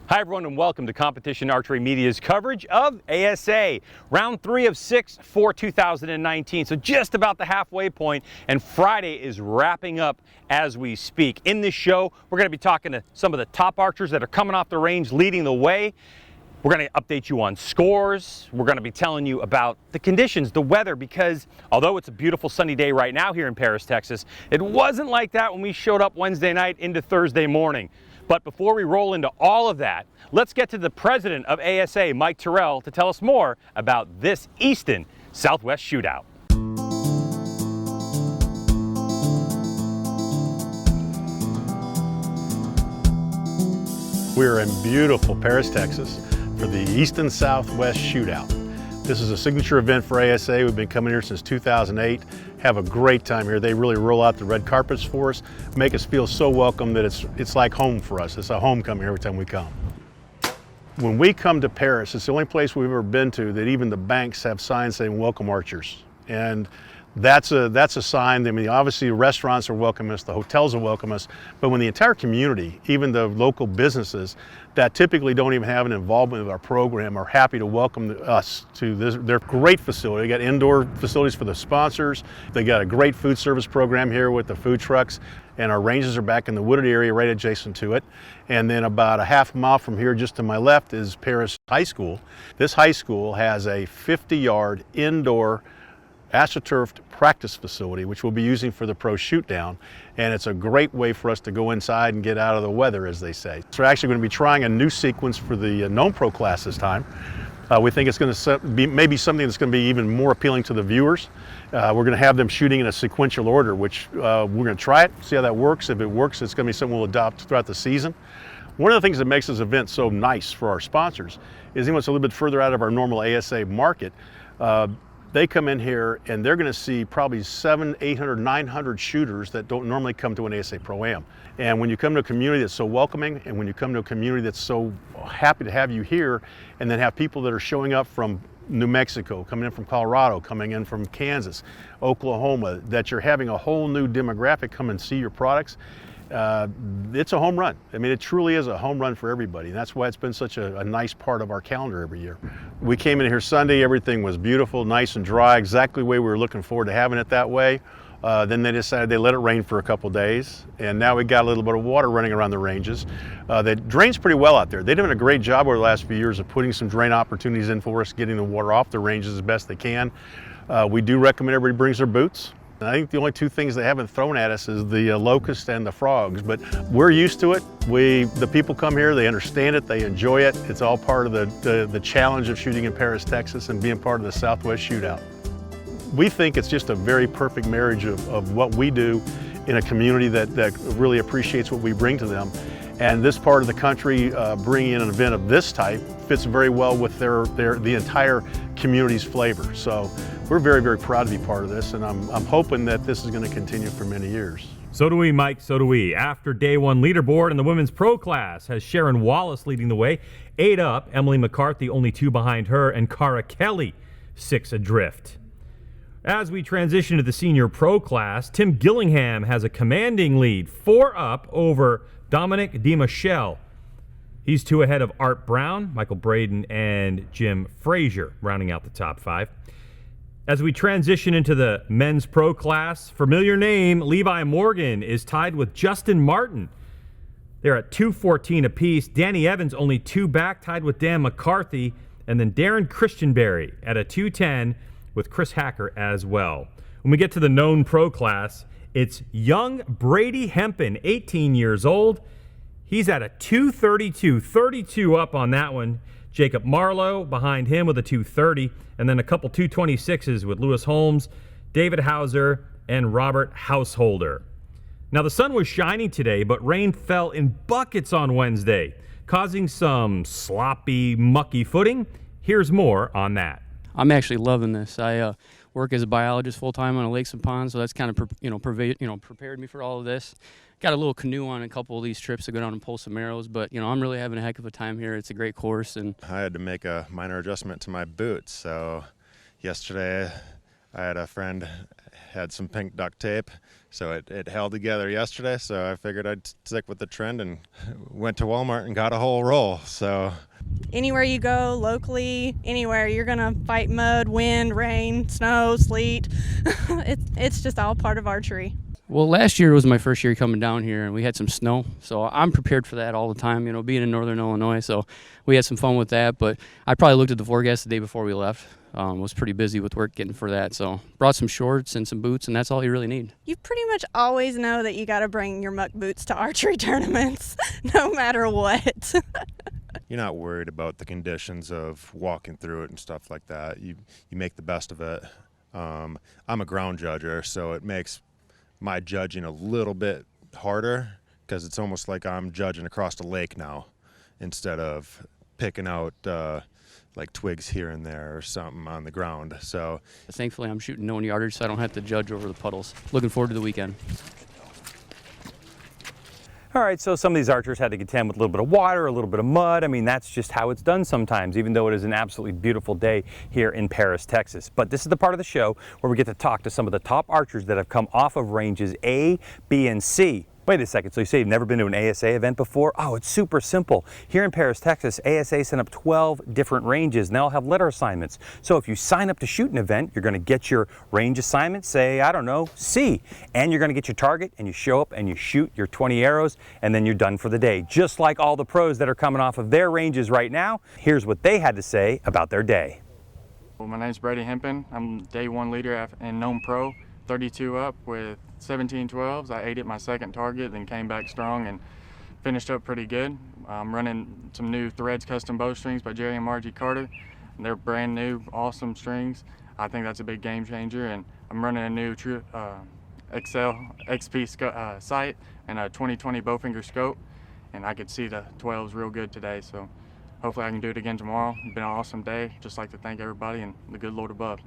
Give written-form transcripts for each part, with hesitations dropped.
Hi everyone and welcome to Competition Archery Media's coverage of ASA. Round 3 of 6 for 2019. So just about the halfway point, and Friday is wrapping up as we speak. In this show, we're going to be talking to some of the top archers that are coming off the range leading the way. We're going to update you on scores. We're going to be telling you about the conditions, the weather, because although it's a beautiful sunny day right now here in Paris, Texas, it wasn't like that when we showed up Wednesday night into Thursday morning. But before we roll into all of that, let's get to the president of ASA, Mike Tyrell, to tell us more about this Easton Southwest Shootout. We're in beautiful Paris, Texas for the Easton Southwest Shootout. This is a signature event for ASA. We've been coming here since 2008. Have a great time here. They really roll out the red carpets for us, make us feel so welcome that it's like home for us. It's a homecoming every time we come. When we come to Paris, it's the only place we've ever been to that even the banks have signs saying welcome archers. And that's a sign. I mean, obviously the restaurants are welcoming us, the hotels will welcome us, but when the entire community, even the local businesses that typically don't even have an involvement with our program, are happy to welcome us to their great facility. They got indoor facilities for the sponsors. They got a great food service program here with the food trucks, and our ranges are back in the wooded area right adjacent to it. And then about a half mile from here, just to my left, is Paris High School. This high school has a 50-yard indoor astroturfed practice facility, which we'll be using for the pro shoot down, and it's a great way for us to go inside and get out of the weather, as they say. So we're actually going to be trying a new sequence for the non-pro class this time. We think it's going to be maybe something that's going to be even more appealing to the viewers. We're going to have them shooting in a sequential order, which we're going to try it, see how that works. If it works, it's going to be something we'll adopt throughout the season. One of the things that makes this event so nice for our sponsors is even though it's a little bit further out of our normal ASA market, they come in here and they're going to see probably 700, 800, 900 shooters that don't normally come to an ASA Pro-Am. And when you come to a community that's so welcoming, and when you come to a community that's so happy to have you here, and then have people that are showing up from New Mexico, coming in from Colorado, coming in from Kansas, Oklahoma, that you're having a whole new demographic come and see your products, it's a home run. I mean, it truly is a home run for everybody. And that's why it's been such a nice part of our calendar every year. We came in here Sunday, everything was beautiful, nice and dry, exactly the way we were looking forward to having it that way. Then they decided they let it rain for a couple days, and now we got a little bit of water running around the ranges. That drains pretty well out there. They've done a great job over the last few years of putting some drain opportunities in for us, getting the water off the ranges as best they can. We do recommend everybody brings their boots. I think the only two things they haven't thrown at us is the locusts and the frogs, but we're used to it. The people come here, they understand it, they enjoy it. It's all part of the challenge of shooting in Paris, Texas, and being part of the Southwest Shootout. We think it's just a very perfect marriage of what we do in a community that really appreciates what we bring to them. And this part of the country, bringing in an event of this type, fits very well with the entire community's flavor. So we're very, very proud to be part of this, and I'm hoping that this is going to continue for many years. So do we, Mike, so do we. After day one leaderboard in the women's pro class has Sharon Wallace leading the way, 8 up, Emily McCarthy only 2 behind her, and Cara Kelly 6 adrift. As we transition to the senior pro class, Tim Gillingham has a commanding lead, 4 up over Dominic DiMichele. He's 2 ahead of Art Brown, Michael Braden, and Jim Frazier, rounding out the top 5. As we transition into the men's pro class, familiar name Levi Morgan is tied with Justin Martin. They're at 2:14 apiece. Danny Evans only 2 back, tied with Dan McCarthy, and then Darren Christianberry at a 2:10 with Chris Hacker as well. When we get to the known pro class, it's young Brady Hampton, 18 years old. He's at a 2:32, 32 up on that one. Jacob Marlowe behind him with a 2:30, and then a couple 2:26s with Lewis Holmes, David Hauser, and Robert Householder. Now, the sun was shining today, but rain fell in buckets on Wednesday, causing some sloppy, mucky footing. Here's more on that. I'm actually loving this. I work as a biologist full-time on a lakes and ponds, so that's kind of prepared me for all of this. Got a little canoe on a couple of these trips to go down and pull some arrows, but I'm really having a heck of a time here. It's a great course, and I had to make a minor adjustment to my boots. So yesterday I had a friend had some pink duct tape, so it held together yesterday. So I figured I'd stick with the trend and went to Walmart and got a whole roll. So anywhere you go, locally, anywhere, you're gonna fight mud, wind, rain, snow, sleet. It's just all part of archery. Well, last year was my first year coming down here, and we had some snow, so I'm prepared for that all the time, being in northern Illinois, so we had some fun with that, but I probably looked at the forecast the day before we left. Was pretty busy with work getting for that, so brought some shorts and some boots, and that's all you really need. You pretty much always know that you gotta bring your muck boots to archery tournaments, no matter what. you're not worried about the conditions of walking through it and stuff like that. You make the best of it. I'm a ground judger, so it makes my judging a little bit harder because it's almost like I'm judging across the lake now instead of picking out like twigs here and there or something on the ground. So thankfully I'm shooting known yardage, so I don't have to judge over the puddles. Looking forward to the weekend. All right, so some of these archers had to contend with a little bit of water, a little bit of mud. I mean, that's just how it's done sometimes, even though it is an absolutely beautiful day here in Paris, Texas. But this is the part of the show where we get to talk to some of the top archers that have come off of ranges A, B, and C. Wait a second, so you say you've never been to an ASA event before? Oh, it's super simple. Here in Paris, Texas, ASA sent up 12 different ranges, and they all have letter assignments. So if you sign up to shoot an event, you're gonna get your range assignment, say, I don't know, C, and you're gonna get your target, and you show up and you shoot your 20 arrows, and then you're done for the day. Just like all the pros that are coming off of their ranges right now. Here's what they had to say about their day. Well, my name's Brady Hampton. I'm day one leader in known pro, 32 up with 17 12s. I ate at my second target, then came back strong and finished up pretty good. I'm running some new Threads custom bowstrings by Jerry and Margie Carter. And they're brand new, awesome strings. I think that's a big game changer. And I'm running a new Excel XP sight and a 2020 bowfinger scope. And I could see the 12s real good today. So hopefully I can do it again tomorrow. It's been an awesome day. Just like to thank everybody and the good Lord above.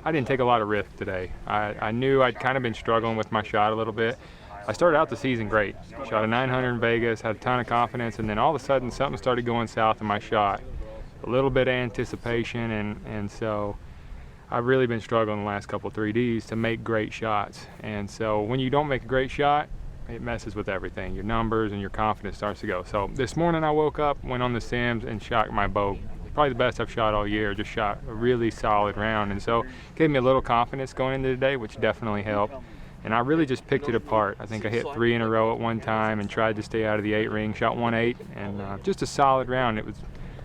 I didn't take a lot of risk today. I knew I'd kind of been struggling with my shot a little bit. I started out the season great. Shot a 900 in Vegas, had a ton of confidence, and then all of a sudden something started going south in my shot. A little bit of anticipation, and so I've really been struggling the last couple 3Ds to make great shots. And so when you don't make a great shot, it messes with everything. Your numbers and your confidence starts to go. So this morning I woke up, went on the sims, and shot my bow. Probably the best I've shot all year. Just shot a really solid round, and so it gave me a little confidence going into the day, which definitely helped. And I really just picked it apart. I think I hit 3 in a row at one time and tried to stay out of the 8 ring. Shot 1-8, and just a solid round. It was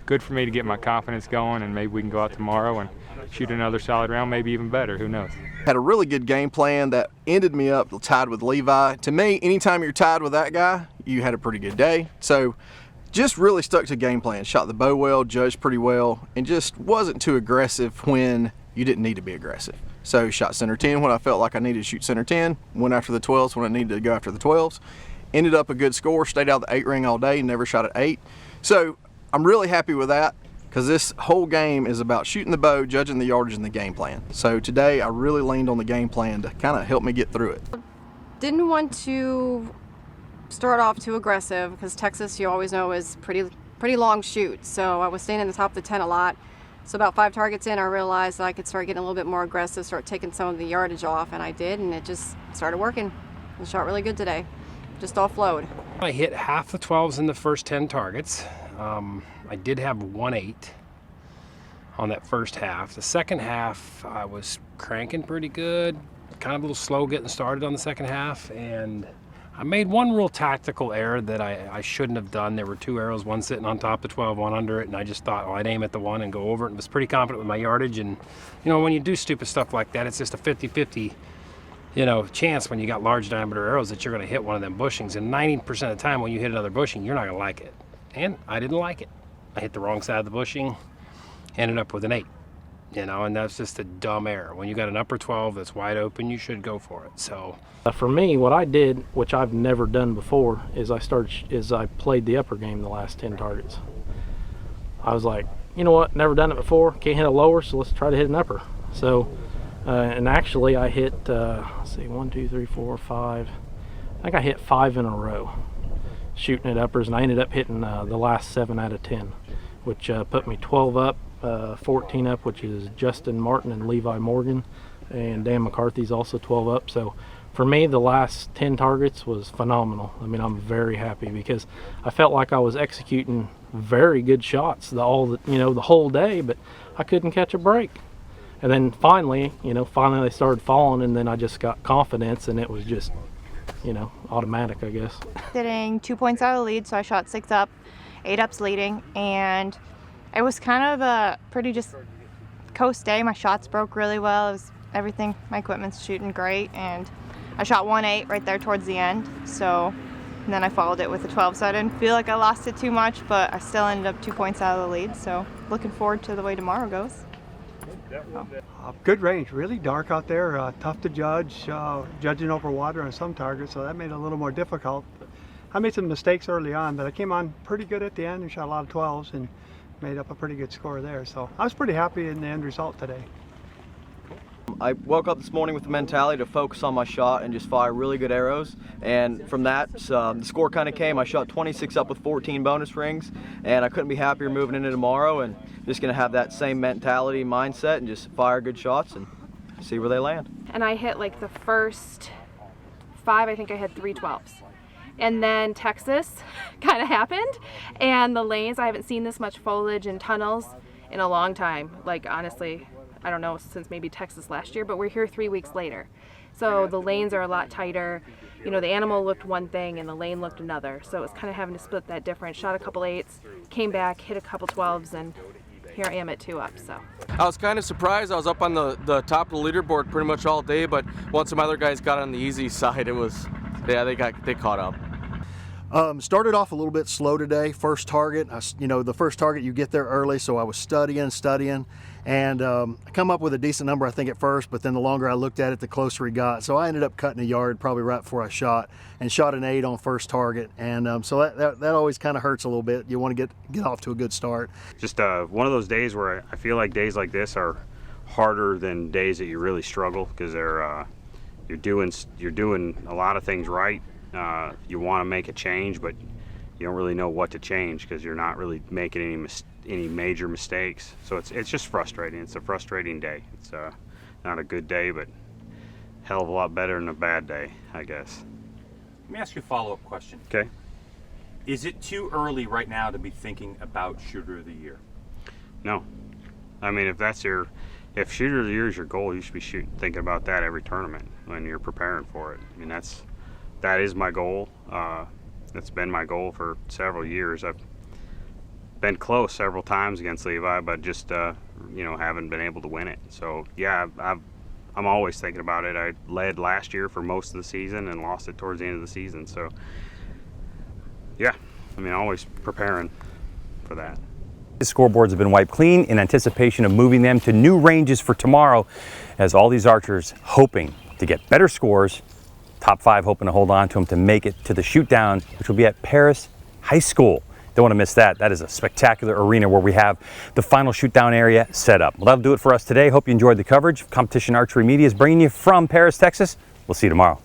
good for me to get my confidence going, and maybe we can go out tomorrow and shoot another solid round, maybe even better. Who knows? Had a really good game plan that ended me up tied with Levi. To me, anytime you're tied with that guy, you had a pretty good day. So just really stuck to game plan. Shot the bow well, judged pretty well, and just wasn't too aggressive when you didn't need to be aggressive. So shot center 10 when I felt like I needed to shoot center 10, went after the 12s when I needed to go after the 12s. Ended up a good score, stayed out the 8 ring all day, never shot at 8. So I'm really happy with that because this whole game is about shooting the bow, judging the yardage, and the game plan. So today I really leaned on the game plan to kind of help me get through it. Didn't want to start off too aggressive because Texas, you always know, is pretty long shoot. So I was staying in the top of the 10 a lot. So about 5 targets in, I realized that I could start getting a little bit more aggressive, start taking some of the yardage off, and I did, and it just started working. I shot really good today. Just all flowed. I hit half the 12s in the first 10 targets. I did have 1-8 on that first half. The second half, I was cranking pretty good, kind of a little slow getting started on the second half, and I made one real tactical error that I shouldn't have done. There were 2 arrows, one sitting on top of 12, one under it, and I just thought, well, I'd aim at the one and go over it, and was pretty confident with my yardage. And, you know, when you do stupid stuff like that, it's just a 50-50, you know, chance when you got large diameter arrows that you're going to hit one of them bushings. And 90% of the time when you hit another bushing, you're not going to like it. And I didn't like it. I hit the wrong side of the bushing, ended up with an 8. You know, and that's just a dumb error. When you got an upper 12 that's wide open, you should go for it. So for me, what I did, which I've never done before, is I played the upper game the last 10 targets. I was like, you know what, never done it before, can't hit a lower, so let's try to hit an upper. So, and actually I hit, let's see, 1, 2, 3, 4, 5. I think I hit 5 in a row shooting at uppers, and I ended up hitting the last 7 out of 10, which put me 12 up. 14 up, which is Justin Martin and Levi Morgan. and Dan McCarthy's also 12 up. So for me, the last 10 targets was phenomenal. I mean, I'm very happy because I felt like I was executing very good shots the whole day, but I couldn't catch a break. And then finally they started falling, and then I just got confidence, and it was just, automatic, I guess. Sitting 2 points out of the lead, so I shot 6 up, 8 ups leading, and it was kind of a pretty just coast day. My shots broke really well. It was everything. My equipment's shooting great, and I shot 1-8 right there towards the end. So, and then I followed it with a 12. So I didn't feel like I lost it too much, but I still ended up 2 points out of the lead. So looking forward to the way tomorrow goes. Good range, really dark out there, tough to judge, judging over water on some targets, so that made it a little more difficult. I made some mistakes early on, but I came on pretty good at the end and shot a lot of 12s and made up a pretty good score there. So I was pretty happy in the end result today. I woke up this morning with the mentality to focus on my shot and just fire really good arrows, and from that the score kind of came. I shot 26 up with 14 bonus rings, and I couldn't be happier moving into tomorrow, and just going to have that same mentality, mindset, and just fire good shots and see where they land. And I hit like the first 5, I think I had 3 12s. And then Texas kind of happened, and the lanes, I haven't seen this much foliage and tunnels in a long time. Like, honestly, I don't know, since maybe Texas last year, but we're here 3 weeks later. So the lanes are a lot tighter. The animal looked one thing and the lane looked another. So it was kind of having to split that difference. Shot a couple 8s, came back, hit a couple 12s, and here I am at 2 up. So I was kind of surprised. I was up on the top of the leaderboard pretty much all day, but once some other guys got on the easy side, it was, they caught up. Started off a little bit slow today. First target, the first target you get there early, so I was studying, and I come up with a decent number I think at first, but then the longer I looked at it, the closer he got. So I ended up cutting a yard probably right before I shot, and shot an 8 on first target, and so that always kind of hurts a little bit. You want to get off to a good start. Just one of those days where I feel like days like this are harder than days that you really struggle, because you're doing a lot of things right. You want to make a change, but you don't really know what to change because you're not really making any major mistakes. So it's just frustrating. It's a frustrating day. It's not a good day, but hell of a lot better than a bad day, I guess. Let me ask you a follow-up question. Okay. Is it too early right now to be thinking about Shooter of the Year? No. I mean, if Shooter of the Year is your goal, you should be thinking about that every tournament when you're preparing for it. I mean, that is my goal. That's been my goal for several years. I've been close several times against Levi, but just haven't been able to win it. So yeah, I'm always thinking about it. I led last year for most of the season and lost it towards the end of the season. So yeah, I mean, always preparing for that. The scoreboards have been wiped clean in anticipation of moving them to new ranges for tomorrow, as all these archers hoping to get better scores. Top 5 hoping to hold on to them to make it to the shoot down, which will be at Paris High School. Don't want to miss that. That is a spectacular arena where we have the final shoot down area set up. Well, that'll do it for us today. Hope you enjoyed the coverage. Competition Archery Media is bringing you from Paris, Texas. We'll see you tomorrow.